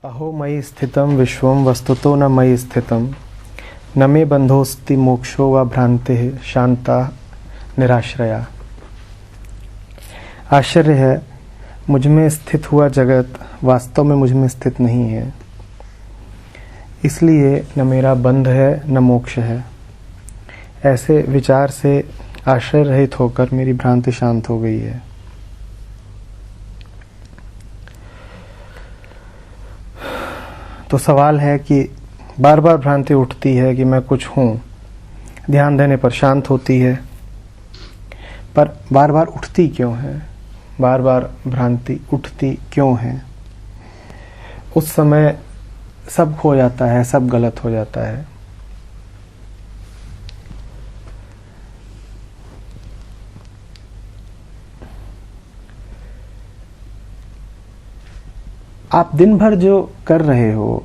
अहो मयि स्थितं विश्वं वस्तुतो न मयि स्थितं न मे बंधोस्ति मोक्षो व भ्रांतिः शांता निराश्रया। आश्चर्य है, मुझ में स्थित हुआ जगत वास्तव में मुझ में स्थित नहीं है, इसलिए न मेरा बंध है न मोक्ष है। ऐसे विचार से आश्रय रहित होकर मेरी भ्रांति शांत हो गई है। तो सवाल है कि बार बार भ्रांति उठती है कि मैं कुछ हूँ, ध्यान देने पर शांत होती है, पर बार बार उठती क्यों है? बार बार भ्रांति उठती क्यों है? उस समय सब खो जाता है, सब गलत हो जाता है। आप दिन भर जो कर रहे हो,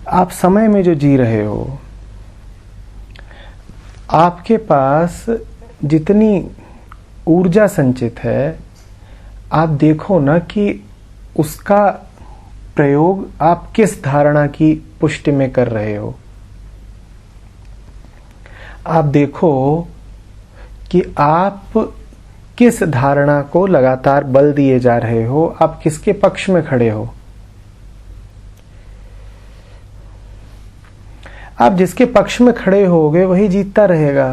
आप समय में जो जी रहे हो, आपके पास जितनी ऊर्जा संचित है, आप देखो ना कि उसका प्रयोग आप किस धारणा की पुष्टि में कर रहे हो। आप देखो कि आप किस धारणा को लगातार बल दिए जा रहे हो, आप किसके पक्ष में खड़े हो। आप जिसके पक्ष में खड़े होगे वही जीतता रहेगा,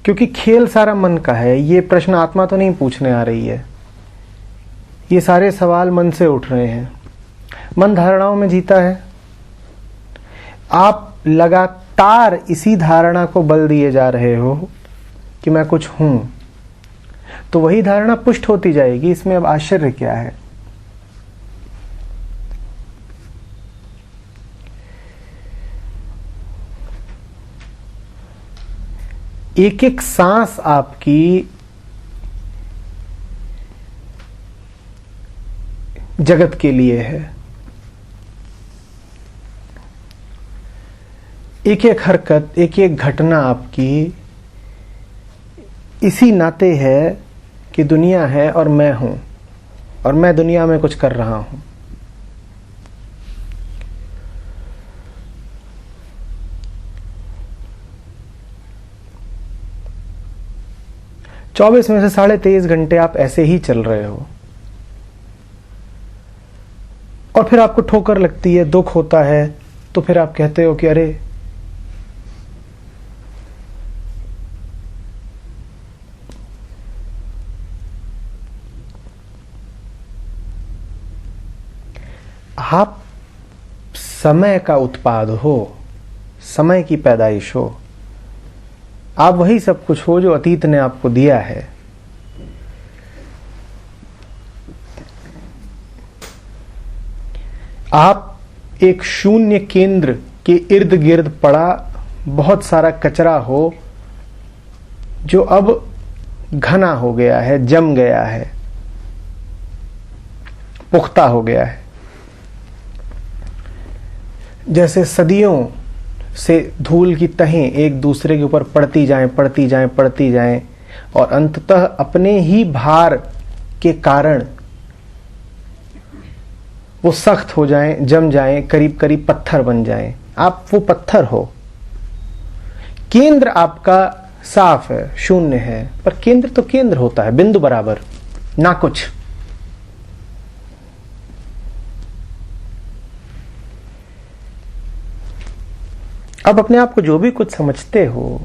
क्योंकि खेल सारा मन का है। ये प्रश्न आत्मा तो नहीं पूछने आ रही है, ये सारे सवाल मन से उठ रहे हैं। मन धारणाओं में जीता है। आप लगातार इसी धारणा को बल दिए जा रहे हो कि मैं कुछ हूं, तो वही धारणा पुष्ट होती जाएगी। इसमें अब आश्चर्य क्या है? एक एक सांस आपकी जगत के लिए है। एक एक हरकत, एक एक घटना आपकी इसी नाते है कि दुनिया है और मैं हूं, और मैं दुनिया में कुछ कर रहा हूं। चौबीस में से 23.5 घंटे आप ऐसे ही चल रहे हो, और फिर आपको ठोकर लगती है, दुख होता है, तो फिर आप कहते हो कि अरे आप समय का उत्पाद हो, समय की पैदाइश हो। आप वही सब कुछ हो जो अतीत ने आपको दिया है। आप एक शून्य केंद्र के इर्द गिर्द पड़ा बहुत सारा कचरा हो, जो अब घना हो गया है, जम गया है, पुख्ता हो गया है। जैसे सदियों से धूल की तहें एक दूसरे के ऊपर पड़ती जाएं, पड़ती जाएं, पड़ती जाएं, और अंततः अपने ही भार के कारण वो सख्त हो जाएं, जम जाएं, करीब करीब पत्थर बन जाएं। आप वो पत्थर हो। केंद्र आपका साफ है, शून्य है, पर केंद्र तो केंद्र होता है, बिंदु बराबर, ना कुछ। अब अपने आप को जो भी कुछ समझते हो,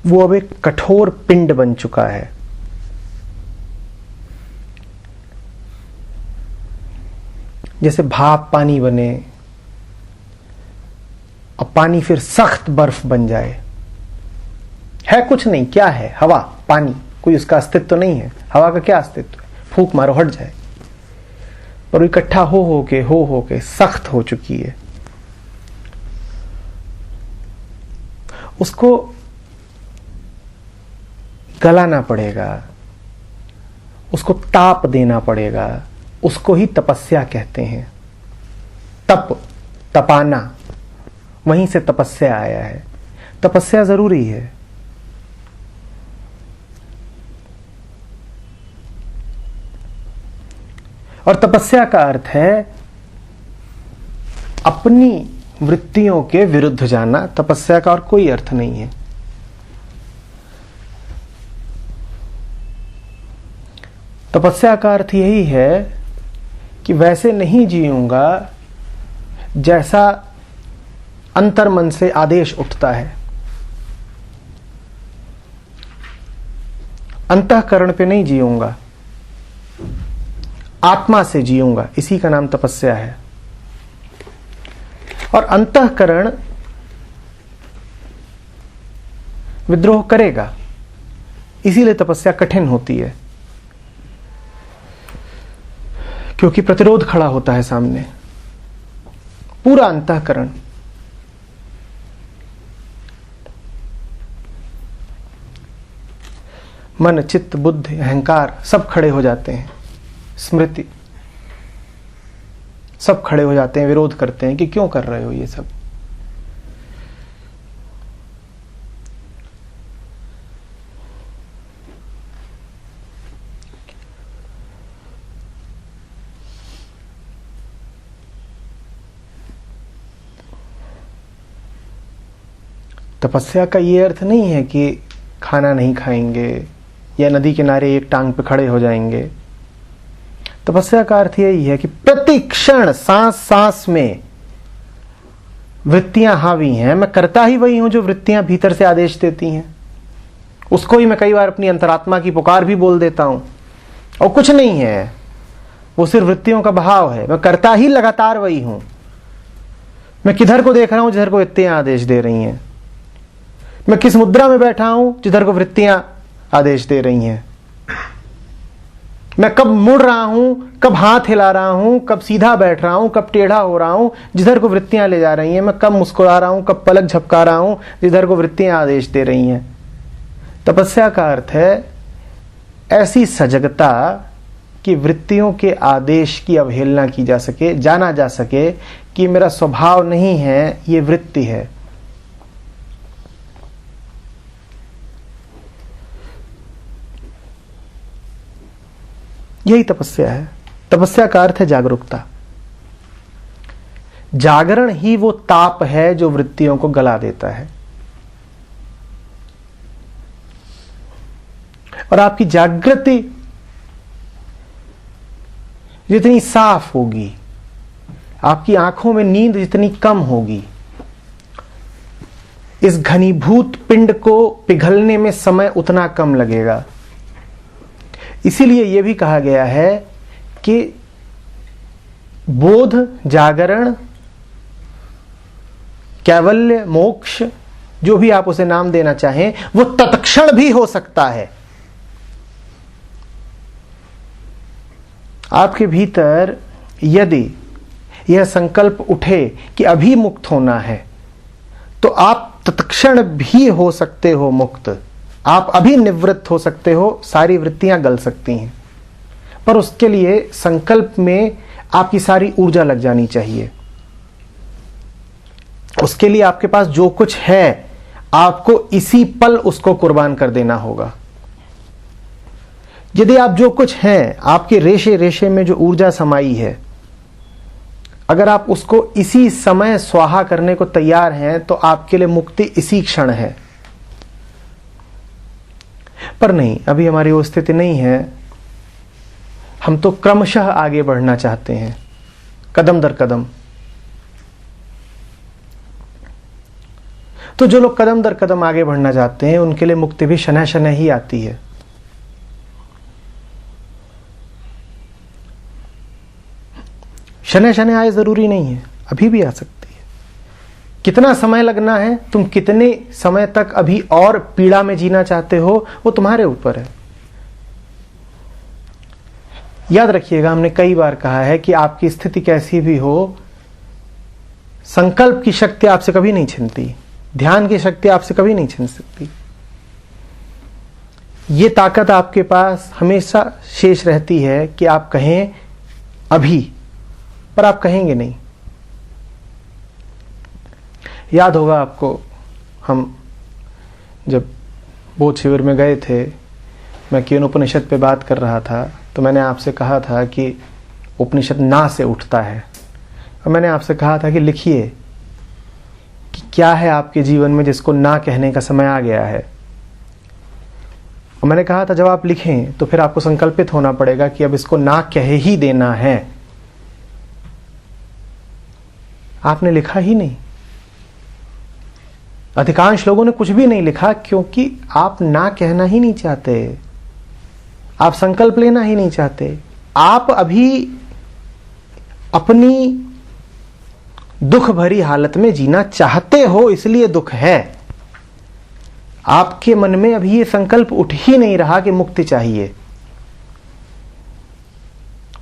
वो अब एक कठोर पिंड बन चुका है। जैसे भाप पानी बने, अब पानी फिर सख्त बर्फ बन जाए। है कुछ नहीं, क्या है? हवा, पानी, कोई उसका अस्तित्व तो नहीं है। हवा का क्या अस्तित्व है? फूंक मारो हट जाए। पर इकट्ठा हो के सख्त हो चुकी है। उसको गलाना पड़ेगा, उसको ताप देना पड़ेगा। उसको ही तपस्या कहते हैं। तप, तपाना, वहीं से तपस्या आया है। तपस्या जरूरी है। और तपस्या का अर्थ है अपनी वृत्तियों के विरुद्ध जाना। तपस्या का और कोई अर्थ नहीं है। तपस्या का अर्थ यही है कि वैसे नहीं जीऊंगा जैसा अंतर्मन से आदेश उठता है, अंतःकरण पे नहीं जीऊंगा, आत्मा से जीऊंगा। इसी का नाम तपस्या है। और अंतःकरण विद्रोह करेगा, इसीलिए तपस्या कठिन होती है, क्योंकि प्रतिरोध खड़ा होता है सामने। पूरा अंतःकरण मन, चित्त, बुद्धि, अहंकार सब खड़े हो जाते हैं, स्मृति सब खड़े हो जाते हैं, विरोध करते हैं कि क्यों कर रहे हो ये सब। तपस्या का ये अर्थ नहीं है कि खाना नहीं खाएंगे या नदी किनारे एक टांग पे खड़े हो जाएंगे। तपस्या का अर्थ यही है कि प्रति क्षण सांस सांस में वृत्तियां हावी हैं, मैं करता ही वही हूं जो वृत्तियां भीतर से आदेश देती हैं। उसको ही मैं कई बार अपनी अंतरात्मा की पुकार भी बोल देता हूं, और कुछ नहीं है, वो सिर्फ वृत्तियों का बहाव है। मैं करता ही लगातार वही हूं। मैं किधर को देख रहा हूं जिधर को वृत्तियां आदेश दे रही हैं। मैं किस मुद्रा में बैठा हूं जिधर को वृत्तियां आदेश दे रही हैं। मैं कब मुड़ रहा हूं, कब हाथ हिला रहा हूं, कब सीधा बैठ रहा हूं, कब टेढ़ा हो रहा हूं, जिधर को वृत्तियां ले जा रही हैं। मैं कब मुस्कुरा रहा हूं, कब पलक झपका रहा हूं, जिधर को वृत्तियां आदेश दे रही हैं। तपस्या का अर्थ है ऐसी सजगता कि वृत्तियों के आदेश की अवहेलना की जा सके, जाना जा सके कि मेरा स्वभाव नहीं है, ये वृत्ति है। यही तपस्या है। तपस्या का अर्थ है जागरूकता। जागरण ही वो ताप है जो वृत्तियों को गला देता है। और आपकी जागृति जितनी साफ होगी, आपकी आंखों में नींद जितनी कम होगी, इस घनीभूत पिंड को पिघलने में समय उतना कम लगेगा। इसीलिए यह भी कहा गया है कि बोध, जागरण, कैवल्य, मोक्ष, जो भी आप उसे नाम देना चाहें, वो तत्क्षण भी हो सकता है। आपके भीतर यदि यह संकल्प उठे कि अभी मुक्त होना है, तो आप तत्क्षण भी हो सकते हो मुक्त। आप अभी निवृत्त हो सकते हो, सारी वृत्तियां गल सकती हैं। पर उसके लिए संकल्प में आपकी सारी ऊर्जा लग जानी चाहिए। उसके लिए आपके पास जो कुछ है, आपको इसी पल उसको कुर्बान कर देना होगा। यदि आप जो कुछ हैं, आपके रेशे रेशे में जो ऊर्जा समाई है, अगर आप उसको इसी समय स्वाहा करने को तैयार हैं, तो आपके लिए मुक्ति इसी क्षण है। पर नहीं, अभी हमारी वो स्थिति नहीं है। हम तो क्रमशः आगे बढ़ना चाहते हैं, कदम दर कदम। तो जो लोग कदम दर कदम आगे बढ़ना चाहते हैं, उनके लिए मुक्ति भी शनह शनह ही आती है। शनह शनह आए जरूरी नहीं है, अभी भी आ सकती है। कितना समय लगना है, तुम कितने समय तक अभी और पीड़ा में जीना चाहते हो, वो तुम्हारे ऊपर है। याद रखिएगा, हमने कई बार कहा है कि आपकी स्थिति कैसी भी हो, संकल्प की शक्ति आपसे कभी नहीं छिनती, ध्यान की शक्ति आपसे कभी नहीं छिन सकती। ये ताकत आपके पास हमेशा शेष रहती है कि आप कहें अभी, पर आप कहेंगे नहीं। याद होगा आपको, हम जब बोध शिविर में गए थे, मैं केन उपनिषद पे बात कर रहा था, तो मैंने आपसे कहा था कि उपनिषद ना से उठता है। और मैंने आपसे कहा था कि लिखिए कि क्या है आपके जीवन में जिसको ना कहने का समय आ गया है। और मैंने कहा था जब आप लिखें तो फिर आपको संकल्पित होना पड़ेगा कि अब इसको ना कह ही देना है। आपने लिखा ही नहीं। अधिकांश लोगों ने कुछ भी नहीं लिखा क्योंकि आप ना कहना ही नहीं चाहते, आप संकल्प लेना ही नहीं चाहते। आप अभी अपनी दुख भरी हालत में जीना चाहते हो, इसलिए दुख है। आपके मन में अभी ये संकल्प उठ ही नहीं रहा कि मुक्ति चाहिए।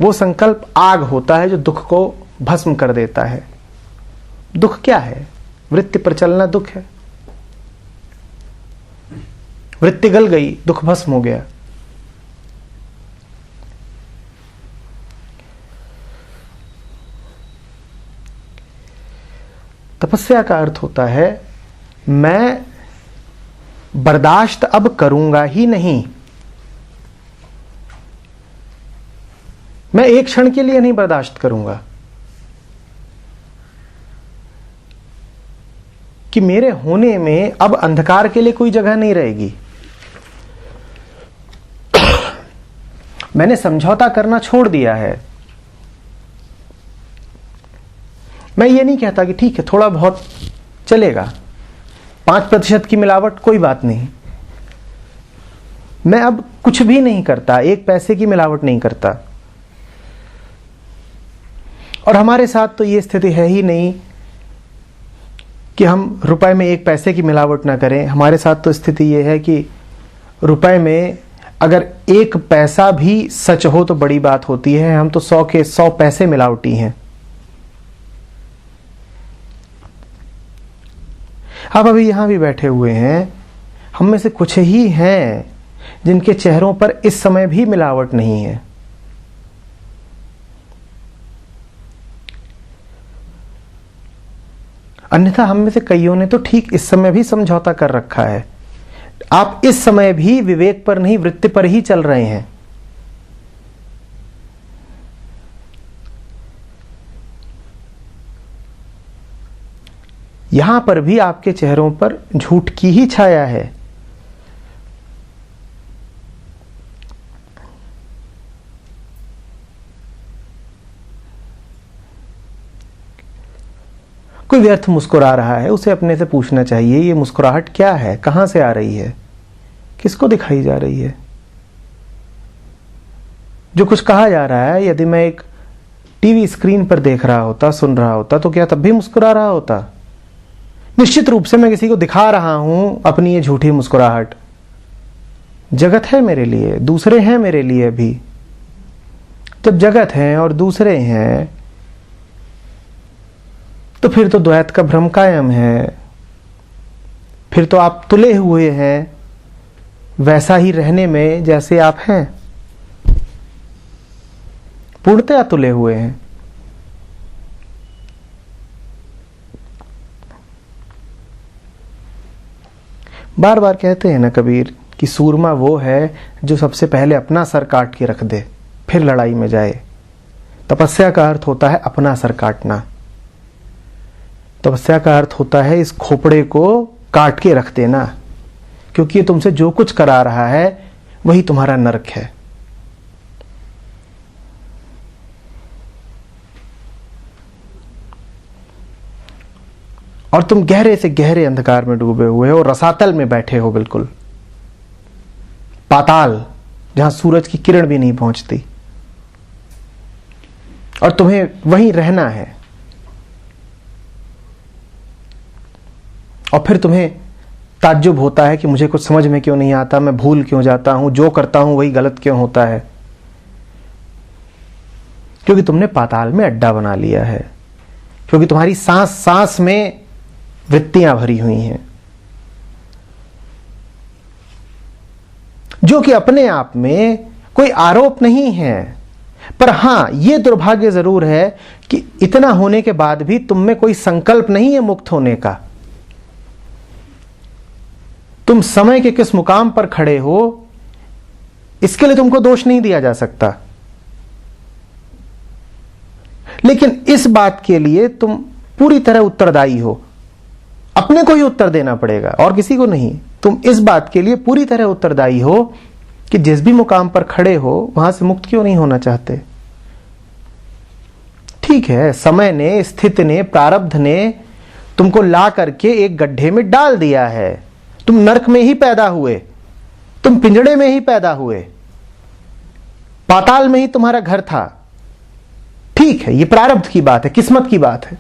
वो संकल्प आग होता है जो दुख को भस्म कर देता है। दुख क्या है? वृत्ति पर चलना दुख है। वृत्ति गल गई, दुख भस्म हो गया। तपस्या का अर्थ होता है मैं बर्दाश्त अब करूंगा ही नहीं। मैं एक क्षण के लिए नहीं बर्दाश्त करूंगा कि मेरे होने में अब अंधकार के लिए कोई जगह नहीं रहेगी। मैंने समझौता करना छोड़ दिया है। मैं ये नहीं कहता कि ठीक है थोड़ा बहुत चलेगा, 5% की मिलावट कोई बात नहीं। मैं अब कुछ भी नहीं करता, 1 पैसे की मिलावट नहीं करता। और हमारे साथ तो ये स्थिति है ही नहीं कि हम रुपए में 1 पैसे की मिलावट ना करें। हमारे साथ तो स्थिति ये है कि रुपए में अगर 1 पैसा भी सच हो तो बड़ी बात होती है। हम तो 100 के 100 पैसे मिलावटी हैं। आप अभी यहां भी बैठे हुए हैं, हम में से कुछ ही हैं जिनके चेहरों पर इस समय भी मिलावट नहीं है। अन्यथा हम में से कईयों ने तो ठीक इस समय भी समझौता कर रखा है। आप इस समय भी विवेक पर नहीं वृत्ति पर ही चल रहे हैं। यहां पर भी आपके चेहरों पर झूठ की ही छाया है। कोई व्यर्थ मुस्कुरा रहा है, उसे अपने से पूछना चाहिए ये मुस्कुराहट क्या है, कहां से आ रही है, किसको दिखाई जा रही है। जो कुछ कहा जा रहा है, यदि मैं एक टीवी स्क्रीन पर देख रहा होता, सुन रहा होता, तो क्या तब भी मुस्कुरा रहा होता? निश्चित रूप से मैं किसी को दिखा रहा हूं अपनी ये झूठी मुस्कुराहट। जगत है मेरे लिए, दूसरे हैं मेरे लिए भी। जब जगत है और दूसरे हैं तो फिर तो द्वैत का भ्रम कायम है। फिर तो आप तुले हुए हैं वैसा ही रहने में जैसे आप हैं, पूर्णतया तुले हुए हैं। बार बार कहते हैं ना कबीर कि सूरमा वो है जो सबसे पहले अपना सर काट के रख दे फिर लड़ाई में जाए। तपस्या का अर्थ होता है अपना सर काटना। तपस्या का अर्थ होता है इस खोपड़े को काट के रख देना, क्योंकि ये तुमसे जो कुछ करा रहा है वही तुम्हारा नरक है। और तुम गहरे से गहरे अंधकार में डूबे हुए हो, रसातल में बैठे हो, बिल्कुल पाताल, जहां सूरज की किरण भी नहीं पहुंचती, और तुम्हें वहीं रहना है। और फिर तुम्हें ताज्जुब होता है कि मुझे कुछ समझ में क्यों नहीं आता, मैं भूल क्यों जाता हूं, जो करता हूं वही गलत क्यों होता है। क्योंकि तुमने पाताल में अड्डा बना लिया है, क्योंकि तुम्हारी सांस सांस में वृत्तियां भरी हुई हैं, जो कि अपने आप में कोई आरोप नहीं है। पर हां, यह दुर्भाग्य जरूर है कि इतना होने के बाद भी तुम में कोई संकल्प नहीं है मुक्त होने का। तुम समय के किस मुकाम पर खड़े हो इसके लिए तुमको दोष नहीं दिया जा सकता। लेकिन इस बात के लिए तुम पूरी तरह उत्तरदायी हो, अपने को ही उत्तर देना पड़ेगा और किसी को नहीं। तुम इस बात के लिए पूरी तरह उत्तरदायी हो कि जिस भी मुकाम पर खड़े हो वहां से मुक्त क्यों नहीं होना चाहते। ठीक है, समय ने, स्थिति ने, प्रारब्ध ने तुमको ला करके एक गड्ढे में डाल दिया है। तुम नरक में ही पैदा हुए, तुम पिंजड़े में ही पैदा हुए, पाताल में ही तुम्हारा घर था। ठीक है, ये प्रारब्ध की बात है, किस्मत की बात है,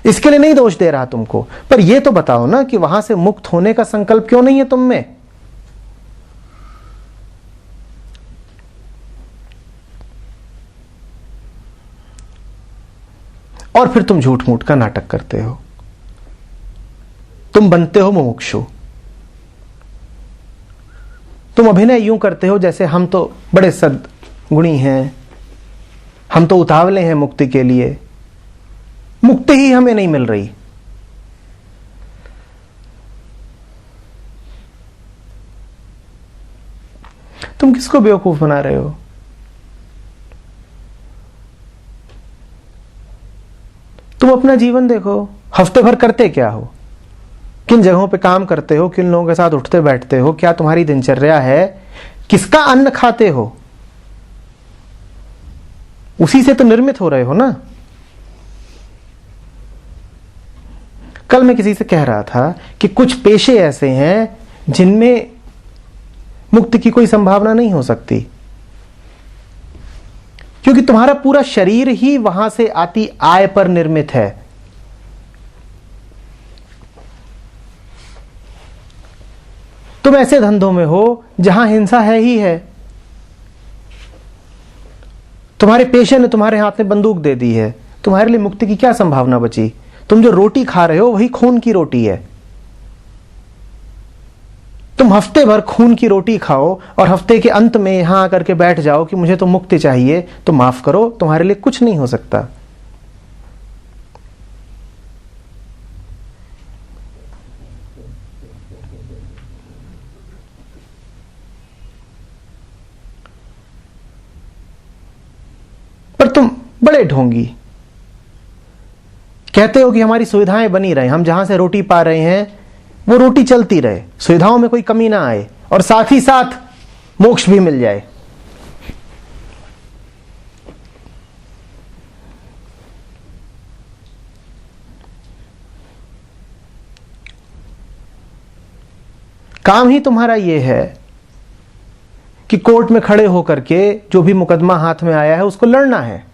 इसके लिए नहीं दोष दे रहा तुमको। पर यह तो बताओ ना कि वहां से मुक्त होने का संकल्प क्यों नहीं है तुम में। और फिर तुम झूठ मूठ का नाटक करते हो, तुम बनते हो मुमुक्षु। तुम अभिनय यूं करते हो जैसे हम तो बड़े सद्गुणी हैं, हम तो उतावले हैं मुक्ति के लिए, मुक्ति ही हमें नहीं मिल रही। तुम किसको बेवकूफ बना रहे हो। तुम अपना जीवन देखो, हफ्ते भर करते क्या हो, किन जगहों पे काम करते हो, किन लोगों के साथ उठते बैठते हो, क्या तुम्हारी दिनचर्या है, किसका अन्न खाते हो, उसी से तो निर्मित हो रहे हो ना। कल मैं किसी से कह रहा था कि कुछ पेशे ऐसे हैं जिनमें मुक्ति की कोई संभावना नहीं हो सकती, क्योंकि तुम्हारा पूरा शरीर ही वहां से आती आय पर निर्मित है। तुम ऐसे धंधों में हो जहां हिंसा है ही है। तुम्हारे पेशे ने तुम्हारे हाथ में बंदूक दे दी है, तुम्हारे लिए मुक्ति की क्या संभावना बची। तुम जो रोटी खा रहे हो वही खून की रोटी है। तुम हफ्ते भर खून की रोटी खाओ और हफ्ते के अंत में यहां आकर के बैठ जाओ कि मुझे तो मुक्ति चाहिए, तो माफ करो, तुम्हारे लिए कुछ नहीं हो सकता। पर तुम बड़े ढोंगी, कहते हो कि हमारी सुविधाएं बनी रहे, हम जहां से रोटी पा रहे हैं वो रोटी चलती रहे, सुविधाओं में कोई कमी ना आए, और साथ ही साथ मोक्ष भी मिल जाए। काम ही तुम्हारा यह है कि कोर्ट में खड़े होकर के जो भी मुकदमा हाथ में आया है उसको लड़ना है,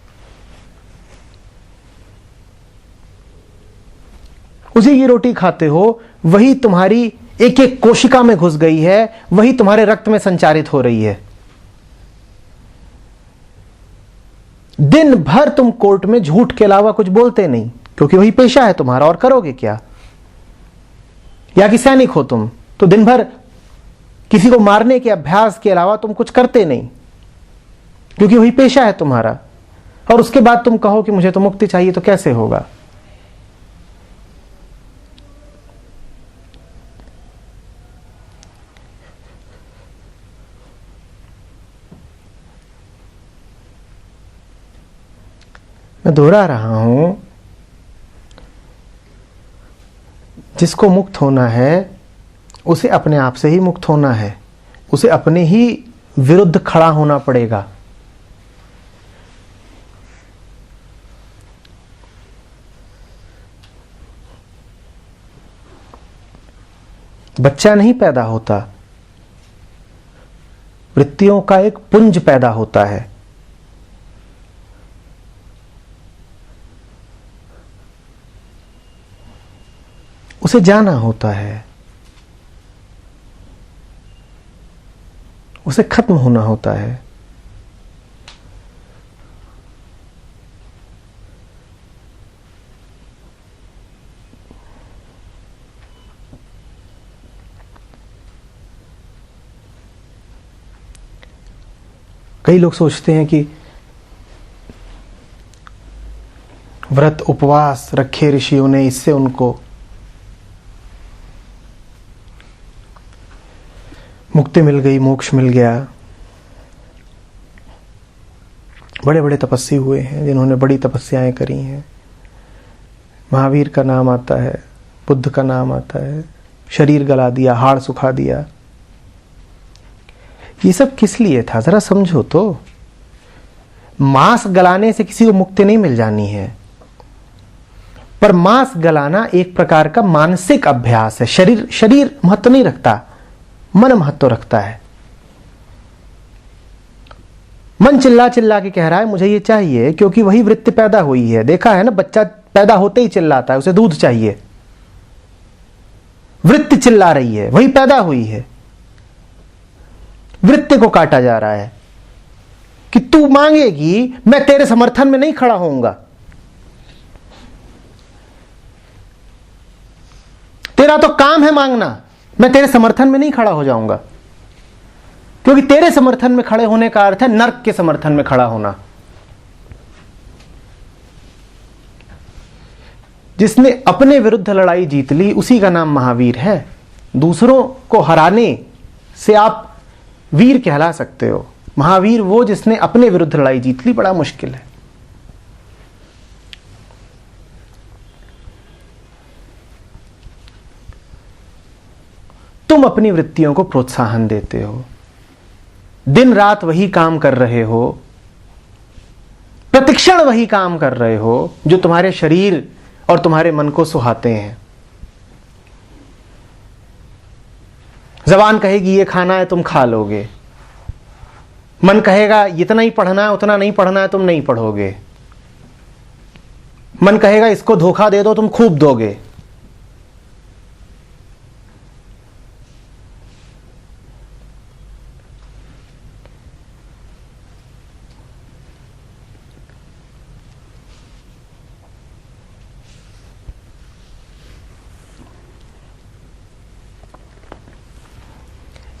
उसी की रोटी खाते हो, वही तुम्हारी एक एक कोशिका में घुस गई है, वही तुम्हारे रक्त में संचारित हो रही है। दिन भर तुम कोर्ट में झूठ के अलावा कुछ बोलते नहीं, क्योंकि वही पेशा है तुम्हारा, और करोगे क्या। या कि सैनिक हो तुम तो दिन भर किसी को मारने के अभ्यास के अलावा तुम कुछ करते नहीं, क्योंकि वही पेशा है तुम्हारा, और उसके बाद तुम कहो कि मुझे तो मुक्ति चाहिए, तो कैसे होगा। मैं दोहरा रहा हूं, जिसको मुक्त होना है उसे अपने आप से ही मुक्त होना है, उसे अपने ही विरुद्ध खड़ा होना पड़ेगा। बच्चा नहीं पैदा होता, वृत्तियों का एक पुंज पैदा होता है। उसे जाना होता है, उसे खत्म होना होता है। कई लोग सोचते हैं कि व्रत उपवास रखे ऋषियों ने, इससे उनको मुक्ति मिल गई, मोक्ष मिल गया। बड़े बड़े तपस्वी हुए हैं जिन्होंने बड़ी तपस्याएं करी हैं। महावीर का नाम आता है, बुद्ध का नाम आता है, शरीर गला दिया, हाड़ सुखा दिया। ये सब किस लिए था, जरा समझो तो। मांस गलाने से किसी को मुक्ति नहीं मिल जानी है, पर मांस गलाना एक प्रकार का मानसिक अभ्यास है। शरीर महत्व नहीं रखता, मन महत्व रखता है। मन चिल्ला चिल्ला के कह रहा है मुझे ये चाहिए, क्योंकि वही वृत्ति पैदा हुई है। देखा है ना, बच्चा पैदा होते ही चिल्लाता है, उसे दूध चाहिए। वृत्ति चिल्ला रही है, वही पैदा हुई है। वृत्ति को काटा जा रहा है कि तू मांगेगी, मैं तेरे समर्थन में नहीं खड़ा होऊंगा। तेरा तो काम है मांगना, मैं तेरे समर्थन में नहीं खड़ा हो जाऊंगा। क्योंकि तेरे समर्थन में खड़े होने का अर्थ है नर्क के समर्थन में खड़ा होना। जिसने अपने विरुद्ध लड़ाई जीत ली उसी का नाम महावीर है। दूसरों को हराने से आप वीर कहला सकते हो। महावीर वो जिसने अपने विरुद्ध लड़ाई जीत ली, बड़ा मुश्किल है। तुम अपनी वृत्तियों को प्रोत्साहन देते हो, दिन रात वही काम कर रहे हो, प्रतिक्षण वही काम कर रहे हो जो तुम्हारे शरीर और तुम्हारे मन को सुहाते हैं। जबान कहेगी ये खाना है, तुम खा लोगे। मन कहेगा इतना ही पढ़ना है, उतना नहीं पढ़ना है, तुम नहीं पढ़ोगे। मन कहेगा इसको धोखा दे दो, तुम खूब दोगे।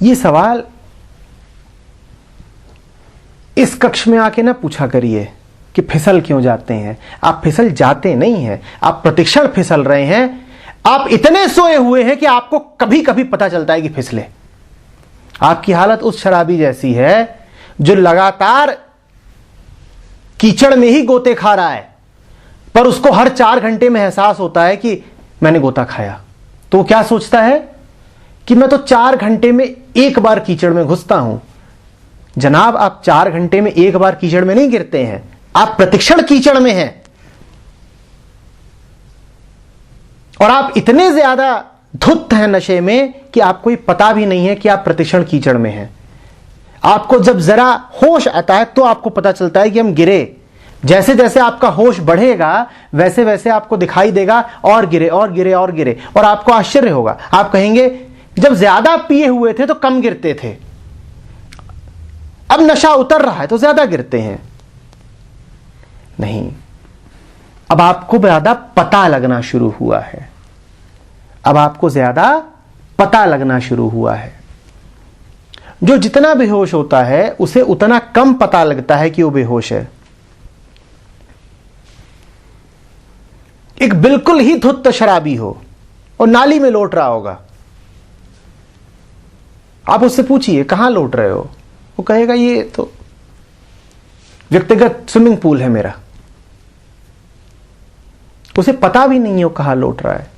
ये सवाल इस कक्ष में आके ना पूछा करिए कि फिसल क्यों जाते हैं। आप फिसल जाते नहीं हैं, आप प्रतिक्षण फिसल रहे हैं। आप इतने सोए हुए हैं कि आपको कभी कभी पता चलता है कि फिसले। आपकी हालत उस शराबी जैसी है जो लगातार कीचड़ में ही गोते खा रहा है, पर उसको हर 4 घंटे में एहसास होता है कि मैंने गोता खाया। तो वो क्या सोचता है कि मैं तो 4 घंटे में एक बार कीचड़ में घुसता हूं। जनाब, आप 4 घंटे में एक बार कीचड़ में नहीं गिरते हैं, आप प्रतिक्षण कीचड़ में हैं। और आप इतने ज्यादा धुत हैं नशे में कि आपको ये पता भी नहीं है कि आप प्रतिक्षण कीचड़ में हैं। आपको जब जरा होश आता है तो आपको पता चलता है कि हम गिरे। जैसे जैसे आपका होश बढ़ेगा वैसे वैसे आपको दिखाई देगा और गिरे और गिरे और गिरे, और आपको आश्चर्य होगा। आप कहेंगे जब ज्यादा पिए हुए थे तो कम गिरते थे, अब नशा उतर रहा है तो ज्यादा गिरते हैं। नहीं, अब आपको ज्यादा पता लगना शुरू हुआ है। अब आपको ज्यादा पता लगना शुरू हुआ है। जो जितना बेहोश होता है उसे उतना कम पता लगता है कि वो बेहोश है। एक बिल्कुल ही धुत्त शराबी हो और नाली में लौट रहा होगा, आप उससे पूछिए कहां लौट रहे हो, वो कहेगा ये तो व्यक्तिगत स्विमिंग पूल है मेरा। उसे पता भी नहीं हो कहां लौट रहा है।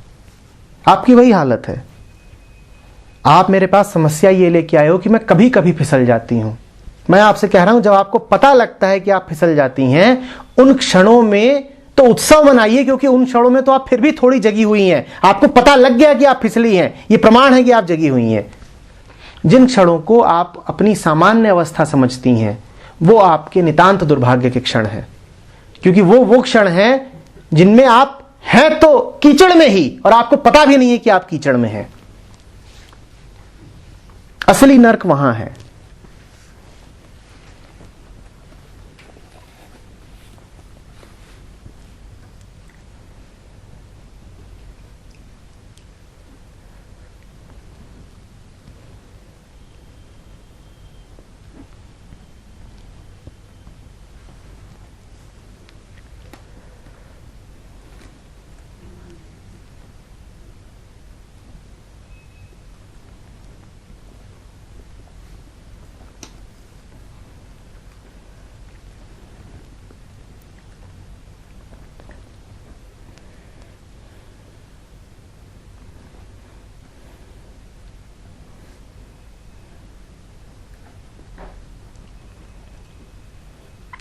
आपकी वही हालत है। आप मेरे पास समस्या ये लेके आए हो कि मैं कभी कभी फिसल जाती हूं। मैं आपसे कह रहा हूं, जब आपको पता लगता है कि आप फिसल जाती हैं, उन क्षणों में तो उत्सव मनाइए, क्योंकि उन क्षणों में तो आप फिर भी थोड़ी जगी हुई हैं। आपको पता लग गया कि आप फिसली हैं, ये प्रमाण है कि आप जगी हुई हैं। जिन क्षणों को आप अपनी सामान्य अवस्था समझती हैं वो आपके नितांत दुर्भाग्य के क्षण हैं, क्योंकि वो क्षण हैं जिनमें आप हैं तो कीचड़ में ही और आपको पता भी नहीं है कि आप कीचड़ में हैं। असली नर्क वहां है।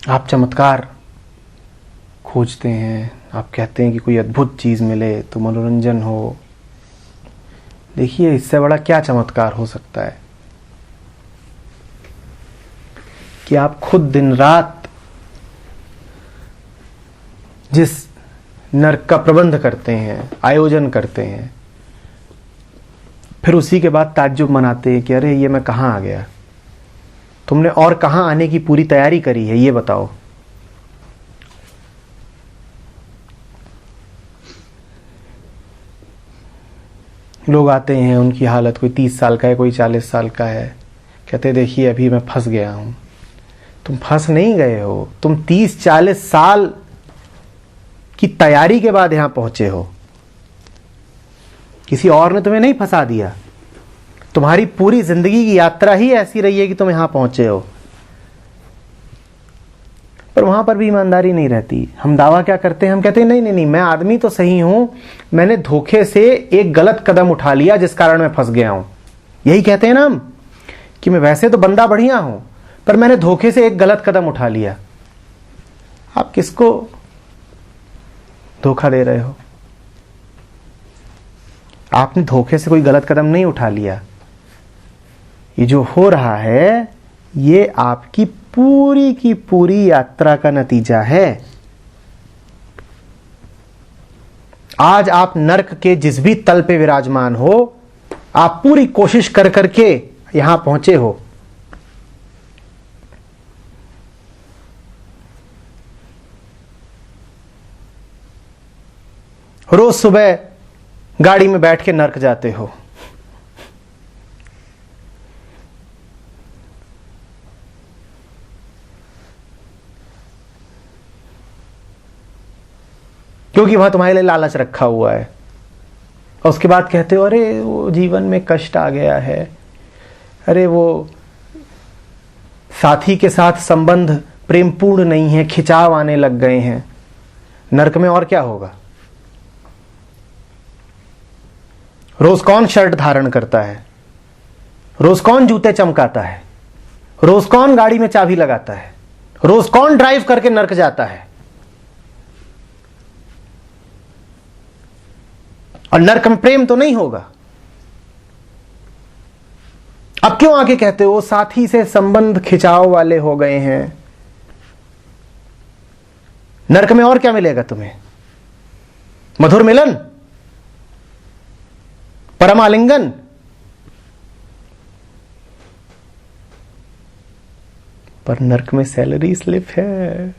आप चमत्कार खोजते हैं, आप कहते हैं कि कोई अद्भुत चीज मिले तो मनोरंजन हो। देखिए, इससे बड़ा क्या चमत्कार हो सकता है कि आप खुद दिन रात जिस नरक का प्रबंध करते हैं, आयोजन करते हैं, फिर उसी के बाद ताज्जुब मनाते हैं कि अरे ये मैं कहां आ गया। तुमने और कहां आने की पूरी तैयारी करी है, ये बताओ। लोग आते हैं, उनकी हालत, कोई 30 साल का है, कोई 40 साल का है, कहते देखिए अभी मैं फंस गया हूं। तुम फंस नहीं गए हो, तुम 30-40 साल की तैयारी के बाद यहां पहुंचे हो। किसी और ने तुम्हें नहीं फंसा दिया। तुम्हारी पूरी जिंदगी की यात्रा ही ऐसी रही है कि तुम यहां पहुंचे हो। पर वहां पर भी ईमानदारी नहीं रहती। हम दावा क्या करते हैं? हम कहते हैं नहीं नहीं नहीं, मैं आदमी तो सही हूं, मैंने धोखे से एक गलत कदम उठा लिया जिस कारण मैं फंस गया हूं। यही कहते हैं ना हम कि मैं वैसे तो बंदा बढ़िया हूं, पर मैंने धोखे से एक गलत कदम उठा लिया। आप किसको धोखा दे रहे हो? आपने धोखे से कोई गलत कदम नहीं उठा लिया। ये जो हो रहा है ये आपकी पूरी की पूरी यात्रा का नतीजा है। आज आप नर्क के जिस भी तल पे विराजमान हो, आप पूरी कोशिश कर करके यहां पहुंचे हो। रोज सुबह गाड़ी में बैठ के नर्क जाते हो। क्योंकि वहां तुम्हारे लिए लालच रखा हुआ है। और उसके बाद कहते हो अरे वो जीवन में कष्ट आ गया है, अरे वो साथी के साथ संबंध प्रेमपूर्ण नहीं है, खिंचाव आने लग गए हैं। नर्क में और क्या होगा? रोज कौन शर्ट धारण करता है? रोज कौन जूते चमकाता है? रोज कौन गाड़ी में चाबी लगाता है? रोज कौन ड्राइव करके नर्क जाता है? और नर्क में प्रेम तो नहीं होगा। अब क्यों आके कहते हो साथी से संबंध खिंचाव वाले हो गए हैं? नर्क में और क्या मिलेगा तुम्हें? मधुर मिलन, परमालिंगन। पर नर्क में सैलरी स्लिप है।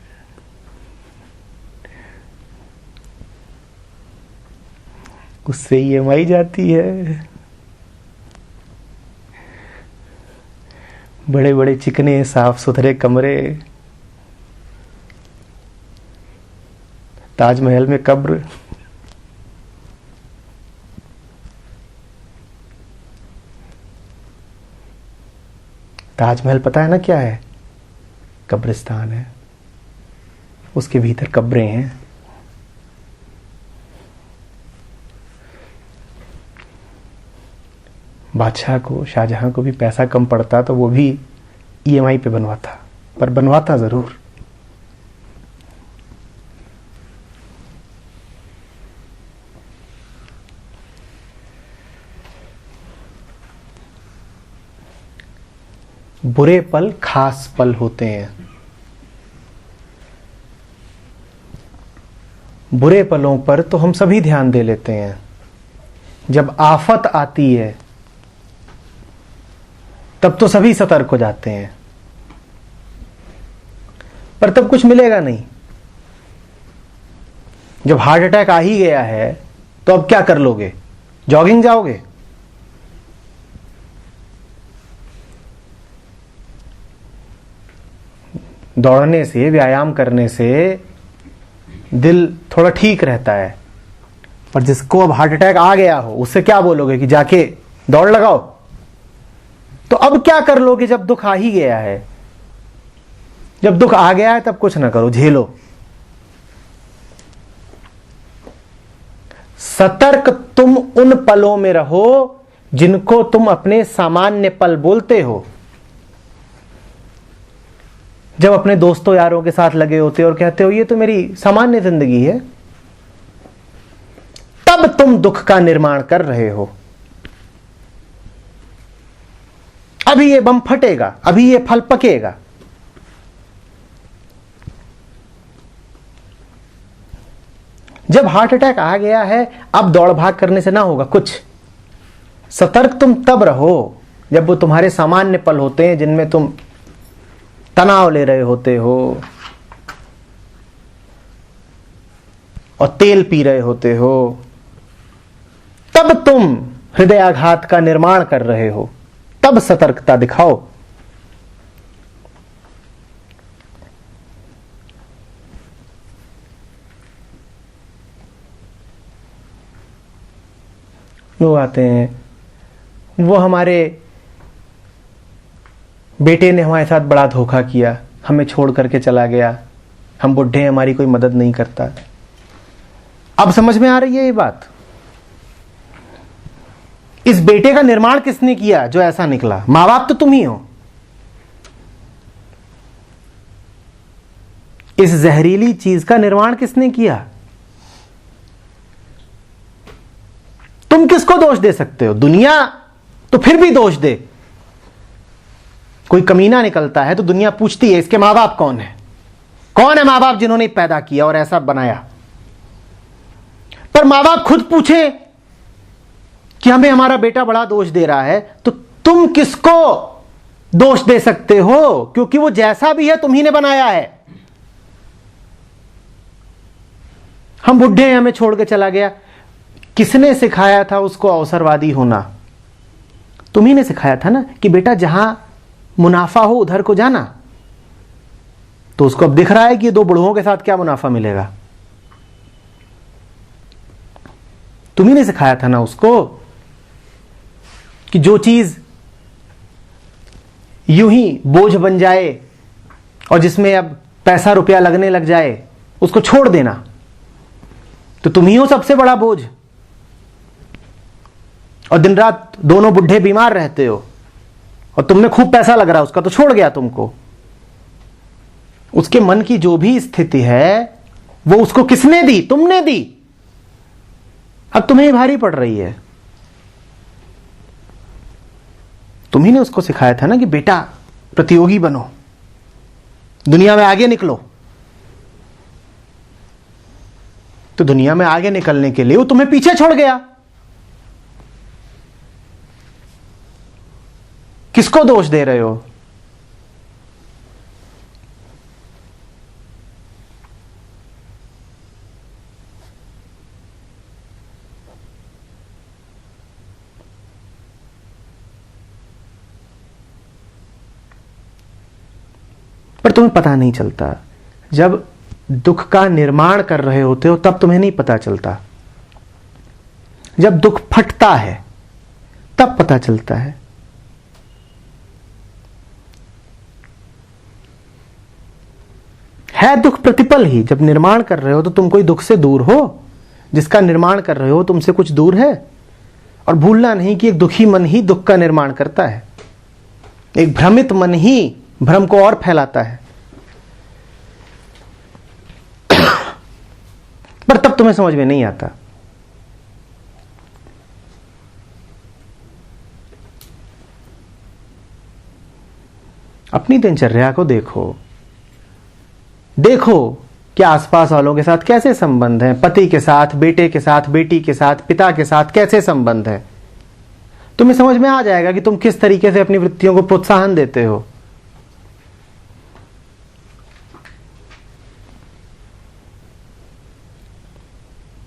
उससे ईएमआई जाती है। बड़े बड़े चिकने साफ सुथरे कमरे, ताजमहल में कब्र। ताजमहल पता है ना क्या है? कब्रिस्तान है, उसके भीतर कब्रें हैं। बादशाह को, शाहजहां को भी पैसा कम पड़ता तो वो भी ईएमआई पे बनवाता, पर बनवाता जरूर। बुरे पल खास पल होते हैं। बुरे पलों पर तो हम सभी ध्यान दे लेते हैं। जब आफत आती है तब तो सभी सतर्क हो जाते हैं, पर तब कुछ मिलेगा नहीं। जब हार्ट अटैक आ ही गया है तो अब क्या कर लोगे? जॉगिंग जाओगे? दौड़ने से, व्यायाम करने से दिल थोड़ा ठीक रहता है। पर जिसको अब हार्ट अटैक आ गया हो उससे क्या बोलोगे कि जाके दौड़ लगाओ? तो अब क्या कर लोगे जब दुख आ ही गया है? जब दुख आ गया है तब कुछ ना करो, झेलो। सतर्क तुम उन पलों में रहो जिनको तुम अपने सामान्य पल बोलते हो। जब अपने दोस्तों यारों के साथ लगे होते हो और कहते हो ये तो मेरी सामान्य जिंदगी है, तब तुम दुख का निर्माण कर रहे हो। अभी ये बम फटेगा, अभी ये फल पकेगा। जब हार्ट अटैक आ गया है, अब दौड़ भाग करने से ना होगा कुछ। सतर्क तुम तब रहो जब वो तुम्हारे सामान्य पल होते हैं, जिनमें तुम तनाव ले रहे होते हो और तेल पी रहे होते हो। तब तुम हृदयाघात का निर्माण कर रहे हो, तब सतर्कता दिखाओ। लोग आते हैं, वो हमारे बेटे ने हमारे साथ बड़ा धोखा किया, हमें छोड़ करके चला गया, हम बुढ़े हैं, हमारी कोई मदद नहीं करता। अब समझ में आ रही है ये बात? इस बेटे का निर्माण किसने किया जो ऐसा निकला? मां बाप तो तुम ही हो। इस जहरीली चीज का निर्माण किसने किया? तुम किसको दोष दे सकते हो? दुनिया तो फिर भी दोष दे। कोई कमीना निकलता है तो दुनिया पूछती है इसके मां बाप कौन है? कौन है मां बाप जिन्होंने पैदा किया और ऐसा बनाया? पर मां बाप खुद पूछे कि हमें हमारा बेटा बड़ा दोष दे रहा है, तो तुम किसको दोष दे सकते हो? क्योंकि वो जैसा भी है तुम ही ने बनाया है। हम बुढ़े हैं, हमें छोड़ के चला गया। किसने सिखाया था उसको अवसरवादी होना? तुम ही ने सिखाया था ना कि बेटा जहां मुनाफा हो उधर को जाना। तो उसको अब दिख रहा है कि ये दो बुढ़ों के साथ क्या मुनाफा मिलेगा। तुम ही ने सिखाया था ना उसको कि जो चीज यूं ही बोझ बन जाए और जिसमें अब पैसा रुपया लगने लग जाए, उसको छोड़ देना। तो तुम ही हो सबसे बड़ा बोझ। और दिन रात दोनों बुढ़े बीमार रहते हो और तुमने खूब पैसा लग रहा, उसका तो छोड़ गया तुमको। उसके मन की जो भी स्थिति है वो उसको किसने दी? तुमने दी। अब तुम्हें ही भारी पड़ रही है। तुम ही ने उसको सिखाया था ना कि बेटा प्रतियोगी बनो, दुनिया में आगे निकलो। तो दुनिया में आगे निकलने के लिए वो तुम्हें पीछे छोड़ गया। किसको दोष दे रहे हो? पर तुम्हें पता नहीं चलता। जब दुख का निर्माण कर रहे होते हो तब तुम्हें नहीं पता चलता। जब दुख फटता है तब पता चलता है। दुख प्रतिपल ही। जब निर्माण कर रहे हो तो तुम कोई दुख से दूर हो। जिसका निर्माण कर रहे हो तुमसे कुछ दूर है। और भूलना नहीं कि एक दुखी मन ही दुख का निर्माण करता है। एक भ्रमित मन ही भ्रम को और फैलाता है। पर तब तुम्हें समझ में नहीं आता। अपनी दिनचर्या को देखो। देखो कि आसपास वालों के साथ कैसे संबंध हैं। पति के साथ, बेटे के साथ, बेटी के साथ, पिता के साथ कैसे संबंध है। तुम्हें समझ में आ जाएगा कि तुम किस तरीके से अपनी वृत्तियों को प्रोत्साहन देते हो।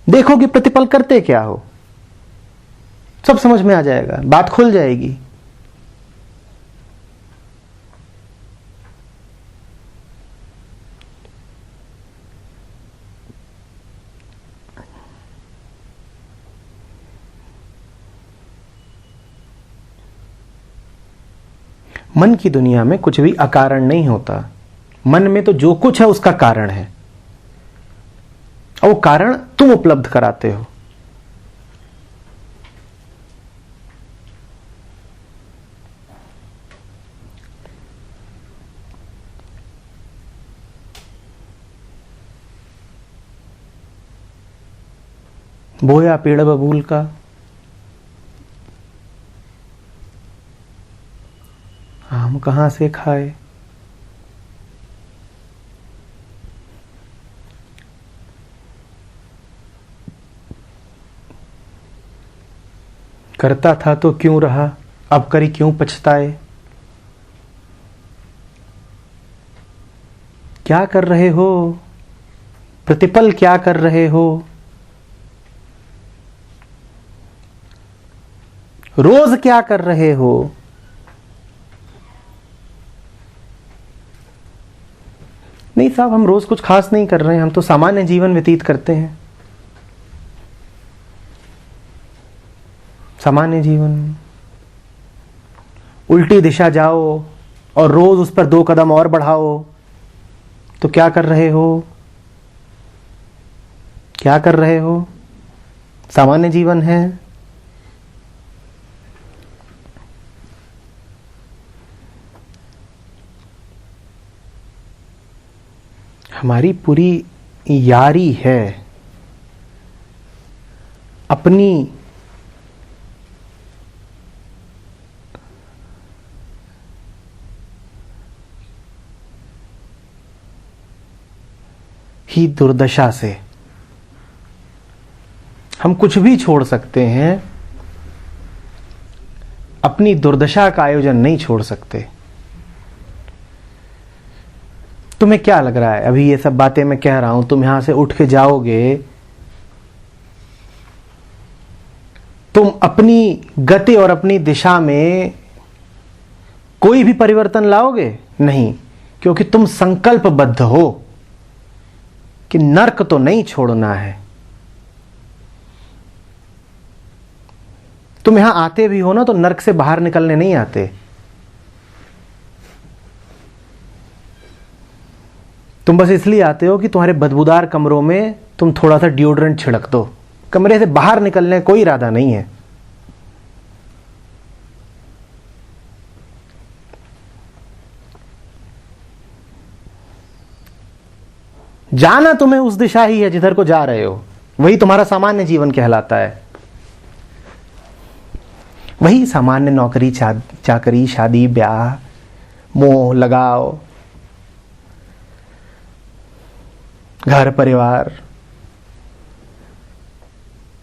देखो कि प्रतिपल करते क्या हो। सब समझ में आ जाएगा, बात खुल जाएगी। मन की दुनिया में कुछ भी अकारण नहीं होता। मन में तो जो कुछ है उसका कारण है, और वो कारण तुम उपलब्ध कराते हो। बोया पेड़ बबूल का, आम कहां से खाए। करता था तो क्यों रहा, अब करी क्यों पछताए। क्या कर रहे हो, प्रतिपल क्या कर रहे हो। रोज क्या कर रहे हो। नहीं साहब, हम रोज कुछ खास नहीं कर रहे हैं, हम तो सामान्य जीवन व्यतीत करते हैं। सामान्य जीवन, उल्टी दिशा जाओ और रोज उस पर 2 कदम और बढ़ाओ तो क्या कर रहे हो, क्या कर रहे हो। सामान्य जीवन है। हमारी पूरी यारी है अपनी ही दुर्दशा से। हम कुछ भी छोड़ सकते हैं, अपनी दुर्दशा का आयोजन नहीं छोड़ सकते। तुम्हें क्या लग रहा है, अभी ये सब बातें मैं कह रहा हूं, तुम यहां से उठ के जाओगे, तुम अपनी गति और अपनी दिशा में कोई भी परिवर्तन लाओगे नहीं, क्योंकि तुम संकल्पबद्ध हो कि नर्क तो नहीं छोड़ना है। तुम यहां आते भी हो ना तो नर्क से बाहर निकलने नहीं आते। तुम बस इसलिए आते हो कि तुम्हारे बदबूदार कमरों में तुम थोड़ा सा डिओड्रेंट छिड़क दो। कमरे से बाहर निकलने का कोई इरादा नहीं है। जाना तुम्हें उस दिशा ही है जिधर को जा रहे हो, वही तुम्हारा सामान्य जीवन कहलाता है। वही सामान्य नौकरी चाकरी, शादी ब्याह, मोह लगाव, घर परिवार,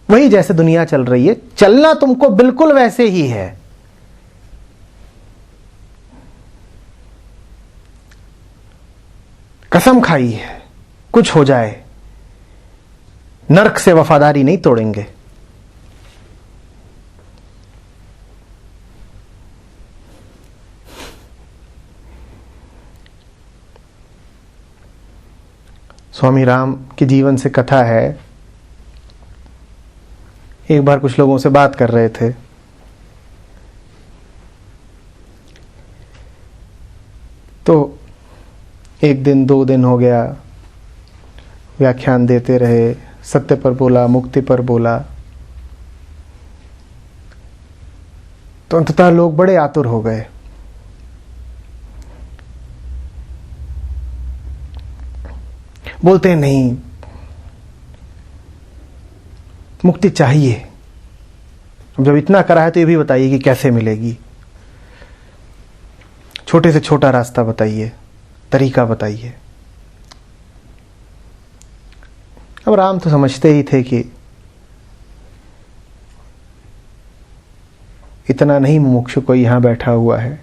वही जैसे दुनिया चल रही है, चलना तुमको बिल्कुल वैसे ही है। कसम खाई है, कुछ हो जाए नर्क से वफादारी नहीं तोड़ेंगे। स्वामी राम के जीवन से कथा है। एक बार कुछ लोगों से बात कर रहे थे, तो 1 दिन 2 दिन हो गया, व्याख्यान देते रहे, सत्य पर बोला, मुक्ति पर बोला, तो अंततः लोग बड़े आतुर हो गए। बोलते हैं नहीं, मुक्ति चाहिए। अब जब इतना करा है तो ये भी बताइए कि कैसे मिलेगी। छोटे से छोटा रास्ता बताइए, तरीका बताइए। अब राम तो समझते ही थे कि इतना नहीं मुमुक्षु कोई यहां बैठा हुआ है।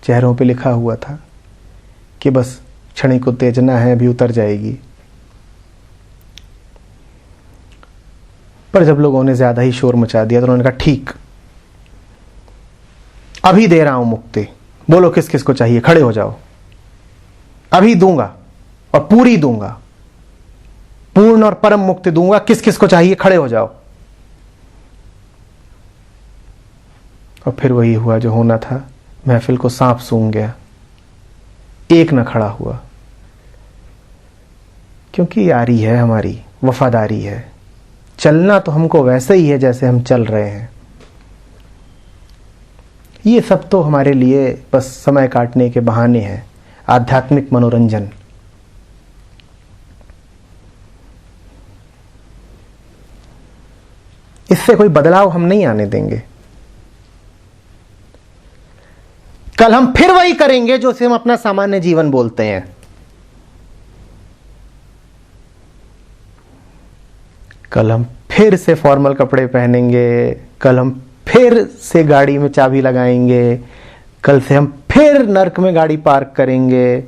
चेहरों पे लिखा हुआ था कि बस क्षणिक उत्तेजना है, अभी उतर जाएगी। पर जब लोगों ने ज्यादा ही शोर मचा दिया तो उन्होंने कहा ठीक, अभी दे रहा हूं मुक्ति, बोलो किस किस को चाहिए, खड़े हो जाओ, अभी दूंगा और पूरी दूंगा, पूर्ण और परम मुक्ति दूंगा, किस किस को चाहिए खड़े हो जाओ। और फिर वही हुआ जो होना था, महफिल को सांप सूंघ गया, एक न खड़ा हुआ। क्योंकि यारी है हमारी, वफादारी है। चलना तो हमको वैसे ही है जैसे हम चल रहे हैं। ये सब तो हमारे लिए बस समय काटने के बहाने हैं, आध्यात्मिक मनोरंजन। इससे कोई बदलाव हम नहीं आने देंगे। कल हम फिर वही करेंगे जो उसे हम अपना सामान्य जीवन बोलते हैं। कल हम फिर से फॉर्मल कपड़े पहनेंगे, कल हम फिर से गाड़ी में चाबी लगाएंगे, कल से हम फिर नर्क में गाड़ी पार्क करेंगे।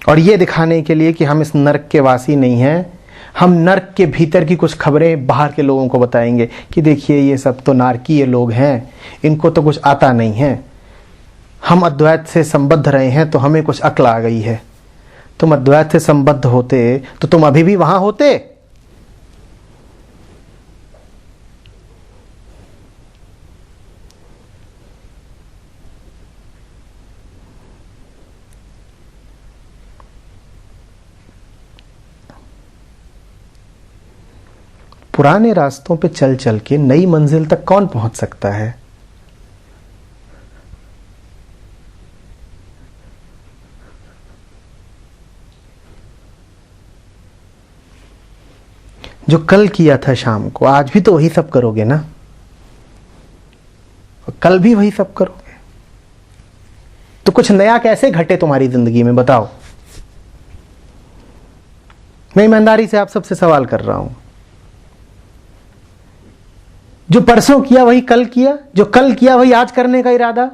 और ये दिखाने के लिए कि हम इस नर्क के वासी नहीं हैं, हम नर्क के भीतर की कुछ खबरें बाहर के लोगों को बताएंगे कि देखिए ये सब तो नारकीय लोग हैं, इनको तो कुछ आता नहीं है। हम अद्वैत से संबद्ध रहे हैं तो हमें कुछ अक्ल आ गई है। तुम अद्वैत से संबद्ध होते तो तुम अभी भी वहां होते। पुराने रास्तों पे चल चल के नई मंजिल तक कौन पहुंच सकता है? जो कल किया था शाम को, आज भी तो वही सब करोगे ना, और कल भी वही सब करोगे। तो कुछ नया कैसे घटे तुम्हारी जिंदगी में, बताओ। मैं ईमानदारी से आप सबसे सवाल कर रहा हूं। जो परसों किया वही कल किया, जो कल किया वही आज करने का इरादा,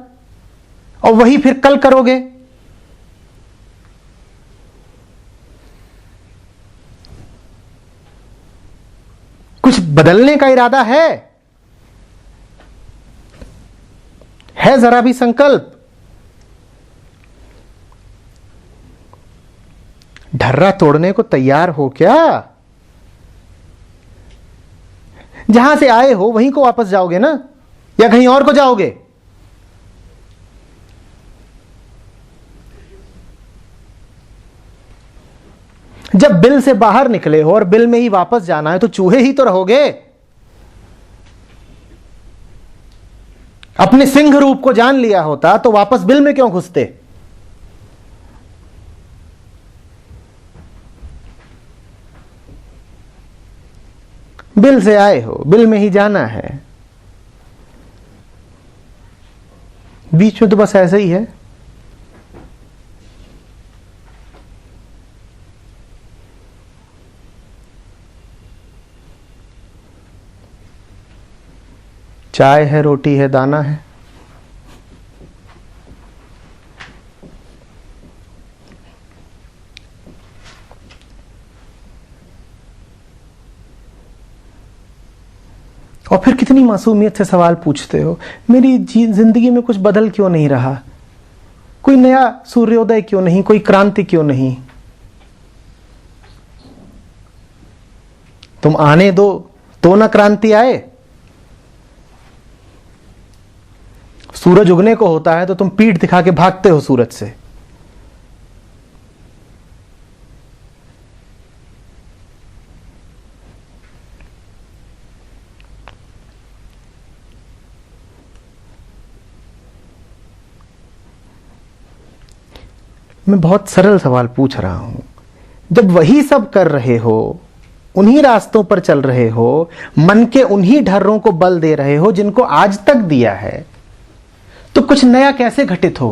और वही फिर कल करोगे। कुछ बदलने का इरादा है जरा भी संकल्प। ढर्रा तोड़ने को तैयार हो क्या? जहां से आए हो वहीं को वापस जाओगे ना, या कहीं और को जाओगे? जब बिल से बाहर निकले हो और बिल में ही वापस जाना है तो चूहे ही तो रहोगे। अपने सिंह रूप को जान लिया होता तो वापस बिल में क्यों घुसते? बिल से आए हो, बिल में ही जाना है। बीच में तो बस ऐसे ही है। चाय है, रोटी है, दाना है। और फिर कितनी मासूमियत से सवाल पूछते हो, मेरी जिंदगी में कुछ बदल क्यों नहीं रहा? कोई नया सूर्योदय क्यों नहीं? कोई क्रांति क्यों नहीं? तुम आने दो तो ना क्रांति आए। सूरज उगने को होता है तो तुम पीठ दिखा के भागते हो सूरज से। मैं बहुत सरल सवाल पूछ रहा हूं। जब वही सब कर रहे हो, उन्हीं रास्तों पर चल रहे हो, मन के उन्हीं ढर्रों को बल दे रहे हो जिनको आज तक दिया है, तो कुछ नया कैसे घटित हो?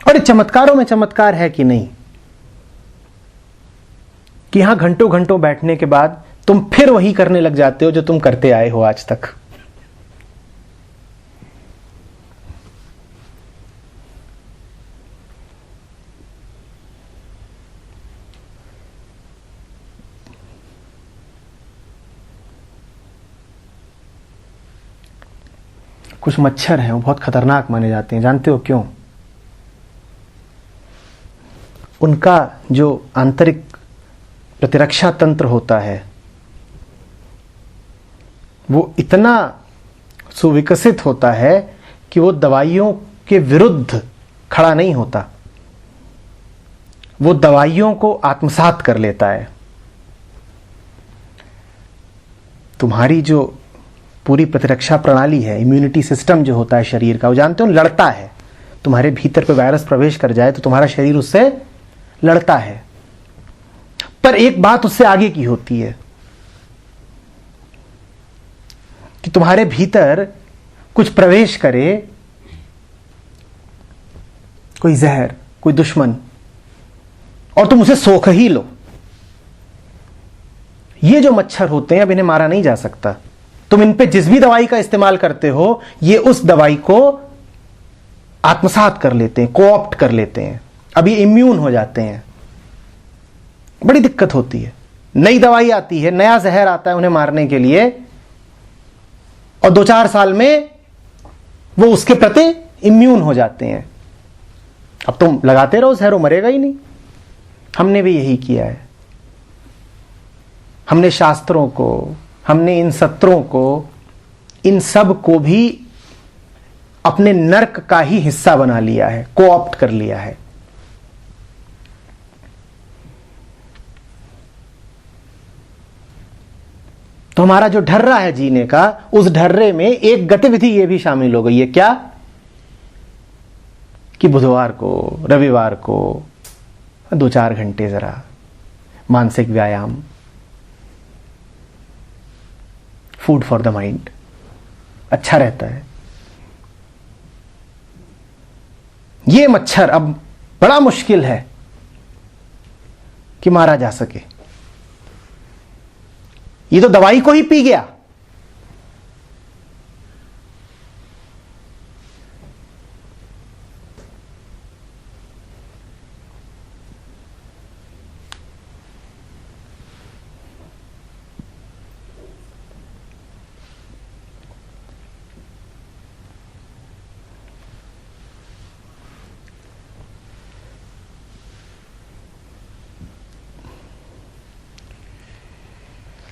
और चमत्कारों में चमत्कार है कि नहीं, कि यहां घंटों घंटों बैठने के बाद तुम फिर वही करने लग जाते हो जो तुम करते आए हो आज तक। कुछ मच्छर हैं, वो बहुत खतरनाक माने जाते हैं। जानते हो क्यों? उनका जो आंतरिक प्रतिरक्षा तंत्र होता है वो इतना सुविकसित होता है कि वो दवाइयों के विरुद्ध खड़ा नहीं होता। वो दवाइयों को आत्मसात कर लेता है। तुम्हारी जो पूरी प्रतिरक्षा प्रणाली है, इम्यूनिटी सिस्टम जो होता है शरीर का, वो जानते हो लड़ता है। तुम्हारे भीतर कोई वायरस प्रवेश कर जाए तो तुम्हारा शरीर उससे लड़ता है, पर एक बात उससे आगे की होती है कि तुम्हारे भीतर कुछ प्रवेश करे, कोई जहर, कोई दुश्मन, और तुम उसे सोख ही लो। ये जो मच्छर होते हैं, अब इन्हें मारा नहीं जा सकता। तुम इन पे जिस भी दवाई का इस्तेमाल करते हो, ये उस दवाई को आत्मसात कर लेते हैं, कोऑप्ट कर लेते हैं। अब ये इम्यून हो जाते हैं। बड़ी दिक्कत होती है। नई दवाई आती है, नया जहर आता है उन्हें मारने के लिए, और 2-4 साल में वो उसके प्रति इम्यून हो जाते हैं। अब तुम लगाते रहो जहर, वो मरेगा ही नहीं। हमने भी यही किया है। हमने शास्त्रों को, हमने इन सत्रों को, इन सब को भी अपने नर्क का ही हिस्सा बना लिया है, कोऑप्ट कर लिया है। तो हमारा जो ढर्रा है जीने का, उस ढर्रे में एक गतिविधि ये भी शामिल हो गई है। क्या? कि बुधवार को, रविवार को 2-4 घंटे जरा मानसिक व्यायाम, फूड फॉर द माइंड, अच्छा रहता है। ये मच्छर अब बड़ा मुश्किल है कि मारा जा सके। ये तो दवाई को ही पी गया।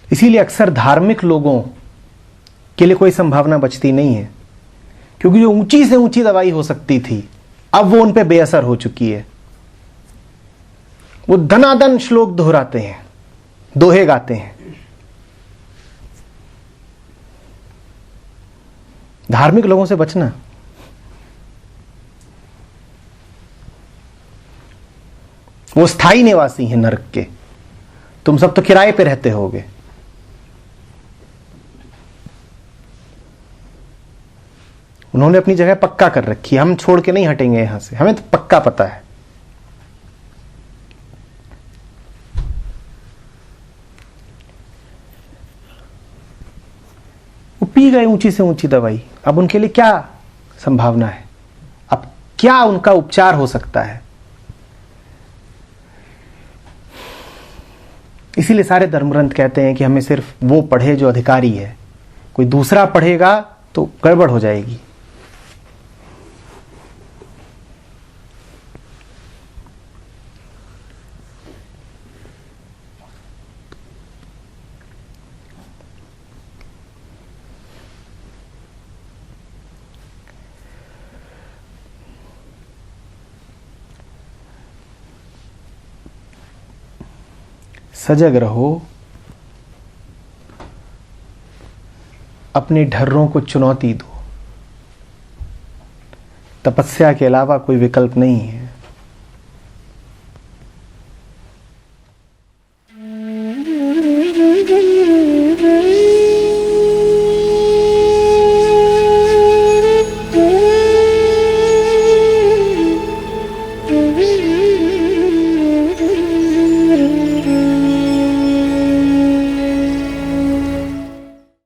इसीलिए अक्सर धार्मिक लोगों के लिए कोई संभावना बचती नहीं है, क्योंकि जो ऊंची से ऊंची दवाई हो सकती थी, अब वो उन पे बेअसर हो चुकी है। वो धनाधन श्लोक दोहराते हैं, दोहे गाते हैं। धार्मिक लोगों से बचना। वो स्थायी निवासी हैं नरक के। तुम सब तो किराए पे रहते होगे। उन्होंने अपनी जगह पक्का कर रखी है। हम छोड़ के नहीं हटेंगे यहां से, हमें तो पक्का पता है। वो पी गए ऊंची से ऊंची दवाई। अब उनके लिए क्या संभावना है? अब क्या उनका उपचार हो सकता है? इसीलिए सारे धर्मग्रंथ कहते हैं कि हमें सिर्फ वो पढ़े जो अधिकारी है। कोई दूसरा पढ़ेगा तो गड़बड़ हो जाएगी। सजग रहो, अपने ढर्रों को चुनौती दो। तपस्या के अलावा कोई विकल्प नहीं है।